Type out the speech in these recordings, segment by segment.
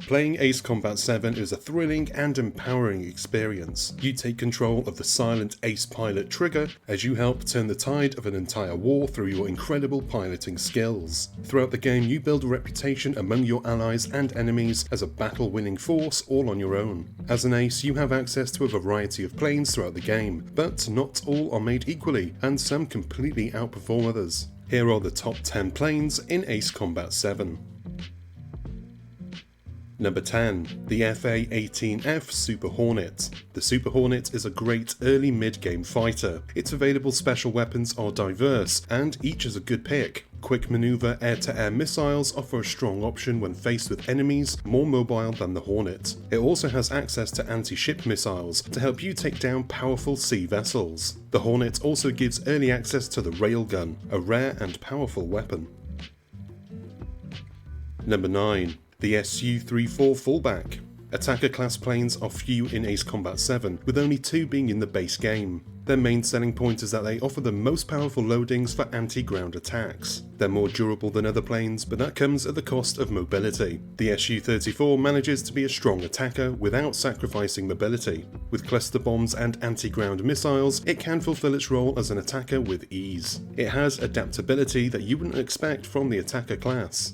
Playing Ace Combat 7 is a thrilling and empowering experience. You take control of the silent Ace pilot trigger as you help turn the tide of an entire war through your incredible piloting skills. Throughout the game, you build a reputation among your allies and enemies as a battle-winning force all on your own. As an Ace, you have access to a variety of planes throughout the game, but not all are made equally, and some completely outperform others. Here are the top 10 planes in Ace Combat 7. Number 10. The FA-18F Super Hornet. The Super Hornet is a great early mid-game fighter. Its available special weapons are diverse, and each is a good pick. Quick maneuver air-to-air missiles offer a strong option when faced with enemies more mobile than the Hornet. It also has access to anti-ship missiles to help you take down powerful sea vessels. The Hornet also gives early access to the railgun, a rare and powerful weapon. Number 9. The SU47 Fullback. Attacker class planes are few in Ace Combat 7, with only 2 being in the base game. Their main selling point is that they offer the most powerful loadings for anti-ground attacks. They're more durable than other planes, but that comes at the cost of mobility. The SU-34 manages to be a strong attacker without sacrificing mobility. With cluster bombs and anti-ground missiles, it can fulfill its role as an attacker with ease. It has adaptability that you wouldn't expect from the attacker class.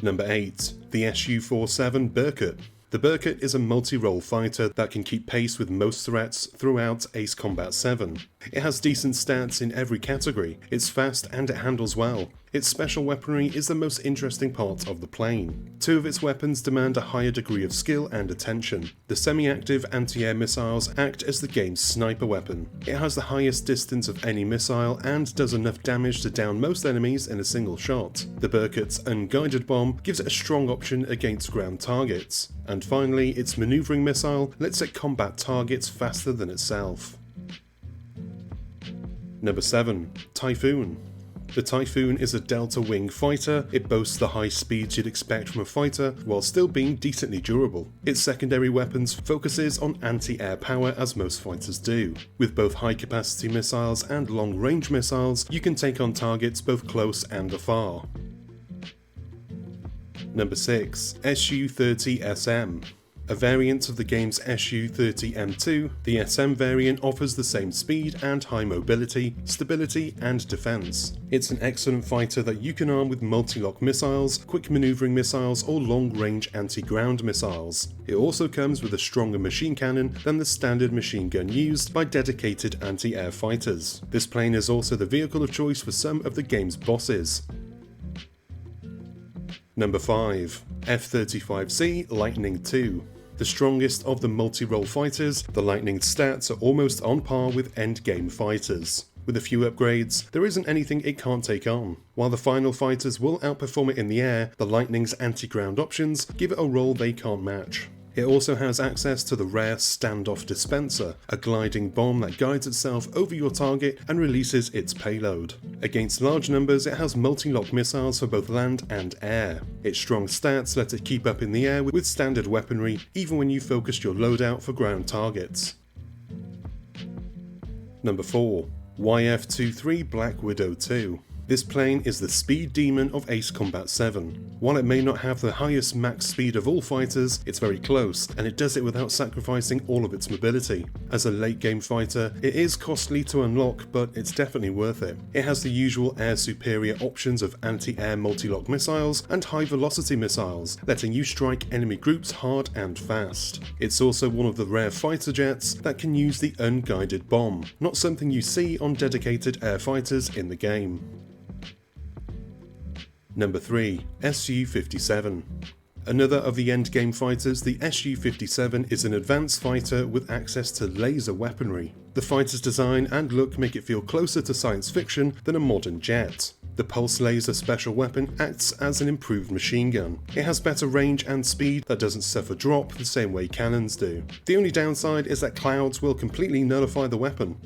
Number 8. The SU47 Burket. The Burket is a multi-role fighter that can keep pace with most threats throughout Ace Combat 7. It has decent stats in every category, it's fast and it handles well. Its special weaponry is the most interesting part of the plane. 2 of its weapons demand a higher degree of skill and attention. The semi-active anti-air missiles act as the game's sniper weapon. It has the highest distance of any missile and does enough damage to down most enemies in a single shot. The Burket's unguided bomb gives it a strong option against ground targets. And finally, its maneuvering missile lets it combat targets faster than itself. Number 7. Typhoon. The Typhoon is a delta wing fighter. It boasts the high speeds you'd expect from a fighter while still being decently durable. Its secondary weapons focuses on anti-air power as most fighters do. With both high capacity missiles and long range missiles, you can take on targets both close and afar. Number 6. SU30SM. A variant of the game's SU30M2, the SM variant offers the same speed and high mobility, stability and defense. It's an excellent fighter that you can arm with multi-lock missiles, quick maneuvering missiles or long-range anti-ground missiles. It also comes with a stronger machine cannon than the standard machine gun used by dedicated anti-air fighters. This plane is also the vehicle of choice for some of the game's bosses. Number 5. F-35C Lightning II. The strongest of the multi-role fighters, the Lightning's stats are almost on par with endgame fighters. With a few upgrades, there isn't anything it can't take on. While the final fighters will outperform it in the air, the Lightning's anti-ground options give it a role they can't match. It also has access to the rare Standoff Dispenser, a gliding bomb that guides itself over your target and releases its payload. Against large numbers, it has multi-lock missiles for both land and air. Its strong stats let it keep up in the air with standard weaponry, even when you focused your loadout for ground targets. Number 4. YF23 Black Widow 2. This plane is the speed demon of Ace Combat 7. While it may not have the highest max speed of all fighters, it's very close, and it does it without sacrificing all of its mobility. As a late game fighter, it is costly to unlock, but it's definitely worth it. It has the usual air superior options of anti-air multi-lock missiles and high velocity missiles, letting you strike enemy groups hard and fast. It's also one of the rare fighter jets that can use the unguided bomb, not something you see on dedicated air fighters in the game. Number 3. SU47. Another of the endgame fighters, the SU47 is an advanced fighter with access to laser weaponry. The fighter's design and look make it feel closer to science fiction than a modern jet. The pulse laser special weapon acts as an improved machine gun. It has better range and speed that doesn't suffer drop the same way cannons do. The only downside is that clouds will completely nullify the weapon.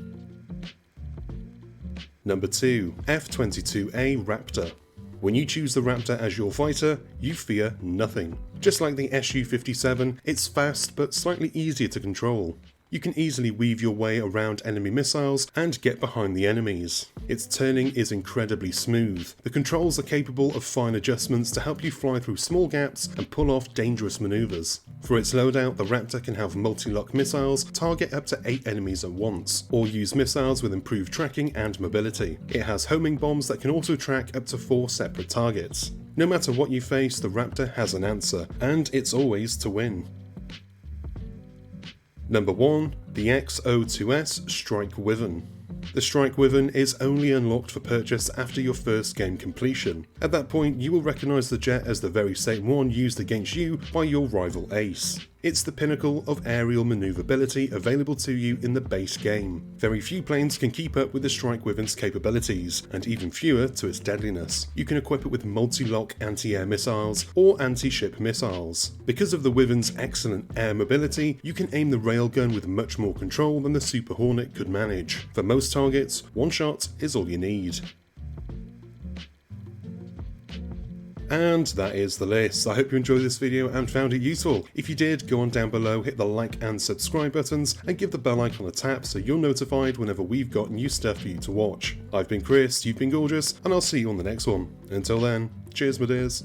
Number 2. F22 Raptor. When you choose the Raptor as your fighter, you fear nothing. Just like the SU-57, it's fast but slightly easier to control. You can easily weave your way around enemy missiles and get behind the enemies. Its turning is incredibly smooth. The controls are capable of fine adjustments to help you fly through small gaps and pull off dangerous maneuvers. For its loadout, the Raptor can have multi-lock missiles target up to 8 enemies at once, or use missiles with improved tracking and mobility. It has homing bombs that can also track up to 4 separate targets. No matter what you face, the Raptor has an answer, and it's always to win. Number 1. The X02S Strike Wyvern. The Strike Wyvern is only unlocked for purchase after your first game completion. At that point, you will recognise the jet as the very same one used against you by your rival Ace. It's the pinnacle of aerial manoeuvrability available to you in the base game. Very few planes can keep up with the Strike Wyvern's capabilities, and even fewer to its deadliness. You can equip it with multi-lock anti-air missiles or anti-ship missiles. Because of the Wyvern's excellent air mobility, you can aim the railgun with much more control than the Super Hornet could manage. For most targets, one shot is all you need. And that is the list. I hope you enjoyed this video and found it useful. If you did, go on down below, hit the like and subscribe buttons, and give the bell icon a tap so you're notified whenever we've got new stuff for you to watch. I've been Chris, you've been gorgeous, and I'll see you on the next one. Until then, cheers my dears.